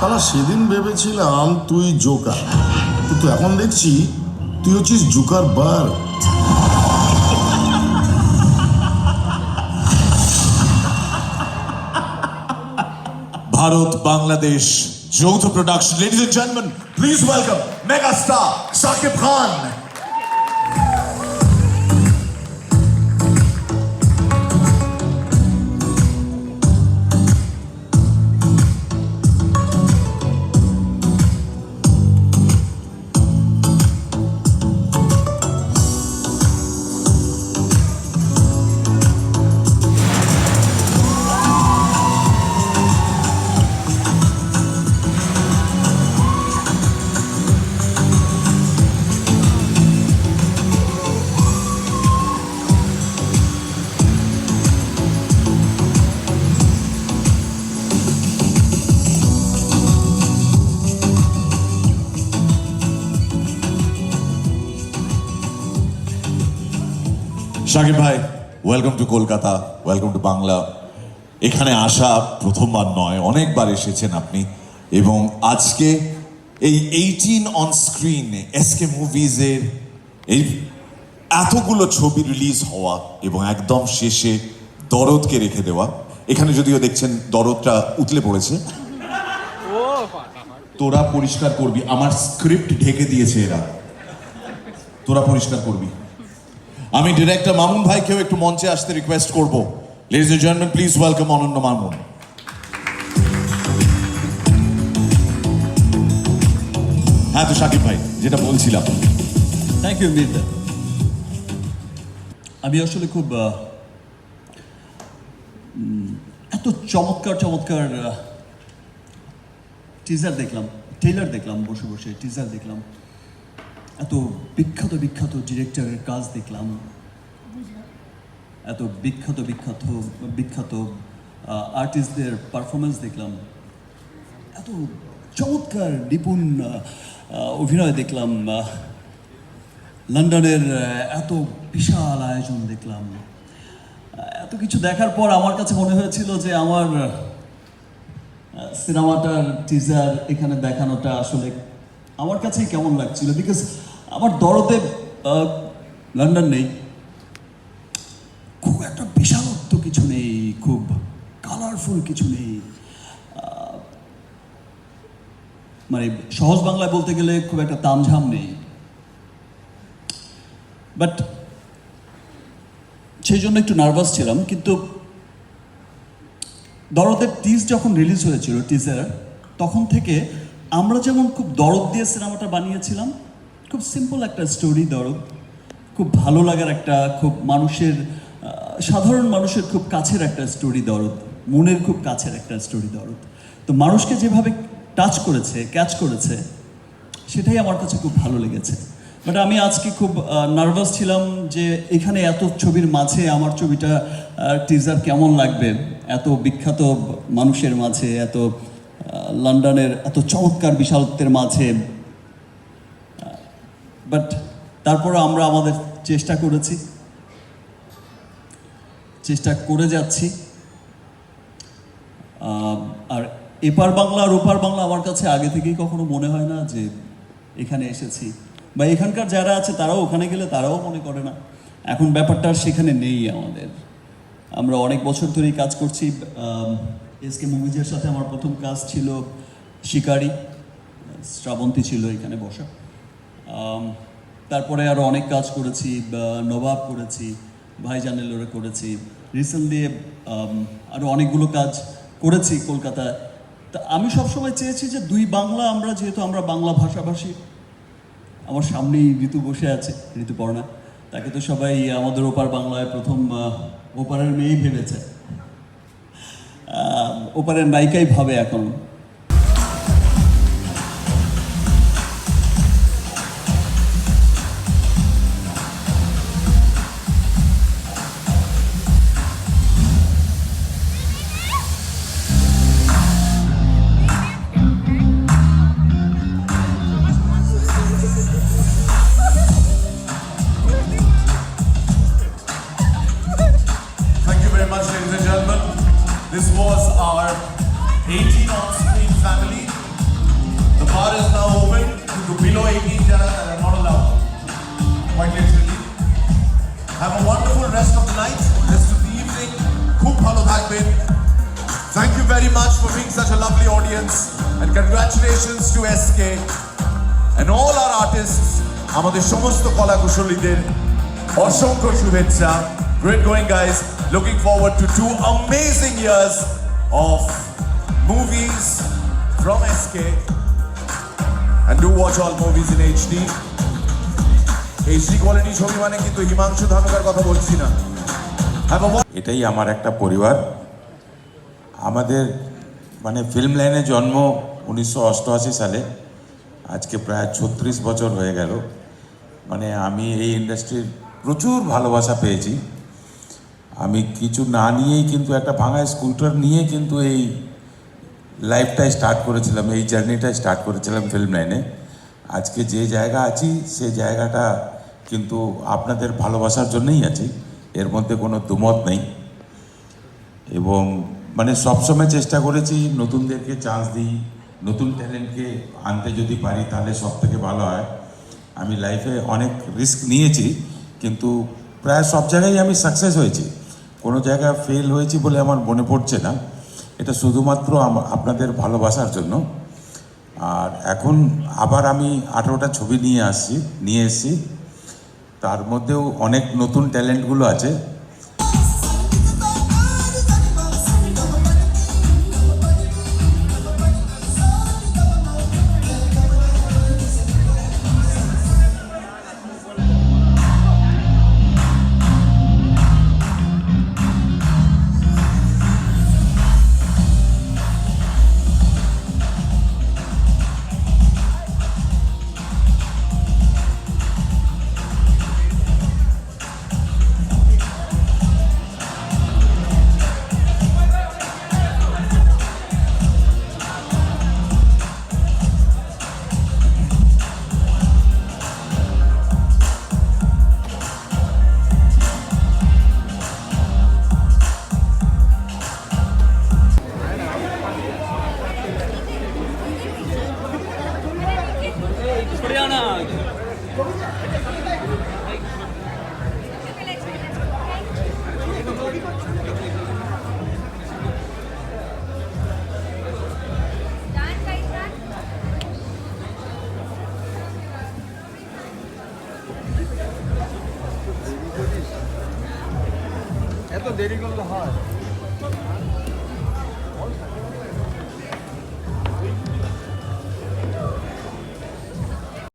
শালা সেদিন ভেবেছিলাম তুই জোকার, কিন্তু এখন দেখছি তুই হচ্ছিস জোকার বার। ভারত বাংলাদেশ যৌথ production. Ladies and gentleman, please welcome mega star Shakib Khan. Shakib ভাই, welcome to Kolkata, welcome to Bangla. এখানে আসা প্রথমবার নয়, অনেকবার এসেছেন আপনি, এবং আজকে এই 18 অন স্ক্রিন এসকে মুভিজের এই এতগুলো ছবি রিলিজ হওয়া এবং একদম শেষে দরদকে রেখে দেওয়া। এখানে যদিও দেখছেন দরদটা উতলে পড়েছে। তোরা পরিষ্কার করবি, আমার স্ক্রিপ্ট ঢেকে দিয়েছে এরা, তোরা পরিষ্কার করবি। আমি ডিরেক্টর মামুন ভাইকেও একটু মঞ্চে আসতে রিকোয়েস্ট করব। Ladies and gentleman, please welcome Ananya Mamun. হ্যাঁ, তো শাকিব ভাই, যেটা বলছিলাম। Thank you Mirza. আমি আসলে খুব এত চমৎকার চমৎকার টিজার দেখলাম, ট্রেলার দেখলাম, বসে বসে টিজার দেখলাম, এত বিখ্যাত বিখ্যাত ডিরেক্টরের কাজ দেখলাম, এত বিখ্যাত বিখ্যাত বিখ্যাত আর্টিস্টদের পারফরমেন্স দেখলাম, এত চমৎকার নিপুণ অভিনয় দেখলাম, লন্ডনের এত বিশাল আয়োজন দেখলাম। এত কিছু দেখার পর আমার কাছে মনে হয়েছিল যে আমার সিনেমাটার টিজার এখানে দেখানোটা আসলে আমার কাছেই কেমন লাগছিল, বিকজ আমার দরদে লন্ডন নেই, খুব একটা বিশালত্ব কিছু নেই, খুব কালারফুল কিছু নেই, মানে সহজ বাংলায় বলতে গেলে খুব একটা তামঝাম নেই। বাট সেই জন্য একটু নার্ভাস ছিলাম। কিন্তু দরদের টিজ যখন রিলিজ হয়েছিল টিজার, তখন থেকে আমরা যেমন খুব দরদ দিয়ে সিনেমাটা বানিয়েছিলাম, খুব সিম্পল একটা স্টোরি দরদ, খুব ভালো লাগার একটা, খুব মানুষের সাধারণ মানুষের খুব কাছের একটা স্টোরি দরদ, মনের খুব কাছের একটা স্টোরি দরদ। তো মানুষকে যেভাবে টাচ করেছে, ক্যাচ করেছে, সেটাই আমার কাছে খুব ভালো লেগেছে। বাট আমি আজকে খুব নার্ভাস ছিলাম যে এখানে এত ছবির মাঝে আমার ছবিটা টিজার কেমন লাগবে, এত বিখ্যাত মানুষের মাঝে, এত লন্ডনের এত চমৎকার বিশালত্বের মাঝে। বাট তারপরে আমরা আমাদের চেষ্টা করেছি, চেষ্টা করে যাচ্ছি। আর এপার বাংলা আর ওপার বাংলা আমার কাছে আগে থেকেই কখনো মনে হয় না যে এখানে এসেছি, বা এখানকার যারা আছে তারাও ওখানে গেলে তারাও মনে করে না। এখন ব্যাপারটা আর সেখানে নেই আমাদের। আমরা অনেক বছর ধরেই কাজ করছি। এসকে মুভিজের সাথে আমার প্রথম কাজ ছিল শিকারি, শ্রাবন্তী ছিল এখানে বসা। তারপরে আরও অনেক কাজ করেছি, নবাব করেছি, ভাইজানেলোরে করেছি, রিসেন্টলি আরও অনেকগুলো কাজ করেছি কলকাতায়। তা আমি সবসময় চেয়েছি যে দুই বাংলা, আমরা যেহেতু আমরা বাংলা ভাষাভাষী, আমার সামনেই ঋতু বসে আছে, ঋতুপর্ণা, তাকে তো সবাই আমাদের ওপার বাংলায় প্রথম ওপারের মেয়েই ভেবেছে, ওপারের নায়িকাই ভাবে এখন। This was our 18 on-screen family. quite literally. Have a wonderful rest of the night, rest of the evening. Khub bhalo thakben. Thank you very much for being such a lovely audience, and congratulations to SK and all our artists. আমাদের সমস্ত কলা কুশলীদের অসংখ্য শুভেচ্ছা. Great going, guys. Looking forward to 2 amazing years of movies from SK, and do watch all movies in HD. HD quality ছবি মানে কিন্তু হিমাংশু ধানুকার কথা বলছি না. Have a এটাই আমার একটা পরিবার। আমাদের মানে ফিল্ম লাইনে জন্ম 1988 সালে, আজকে প্রায় 36 বছর হয়ে গেল। মানে আমি এই ইন্ডাস্ট্রির প্রচুর ভালোবাসা পেয়েছি। আমি কিছু না নিয়েই কিন্তু একটা ভাঙা স্কুটার নিয়ে কিন্তু এই লাইফটাই স্টার্ট করেছিলাম, এই জার্নিটাই স্টার্ট করেছিলাম ফিল্ম লাইনে। আজকে যে জায়গা আছি সেই জায়গাটা কিন্তু আপনাদের ভালোবাসার জন্যই আছি, এর মধ্যে কোনো দুমত নেই। এবং মানে সবসময় চেষ্টা করেছি নতুনদেরকে চান্স দিই, নতুন ট্যালেন্টকে আনতে যদি পারি তাহলে সব থেকে ভালো হয়। আমি লাইফে অনেক রিস্ক নিয়েছি, কিন্তু প্রায় সব জায়গায় আমি সাকসেস হয়েছি। কোনো জায়গায় ফেল হয়েছি বলে আমার মনে পড়ছে না। এটা শুধুমাত্র আপনাদের ভালোবাসার জন্য। আর এখন আবার আমি 18টা ছবি নিয়ে এসেছি। তার মধ্যেও অনেক নতুন ট্যালেন্টগুলো আছে। এত দেরি করলে হয়?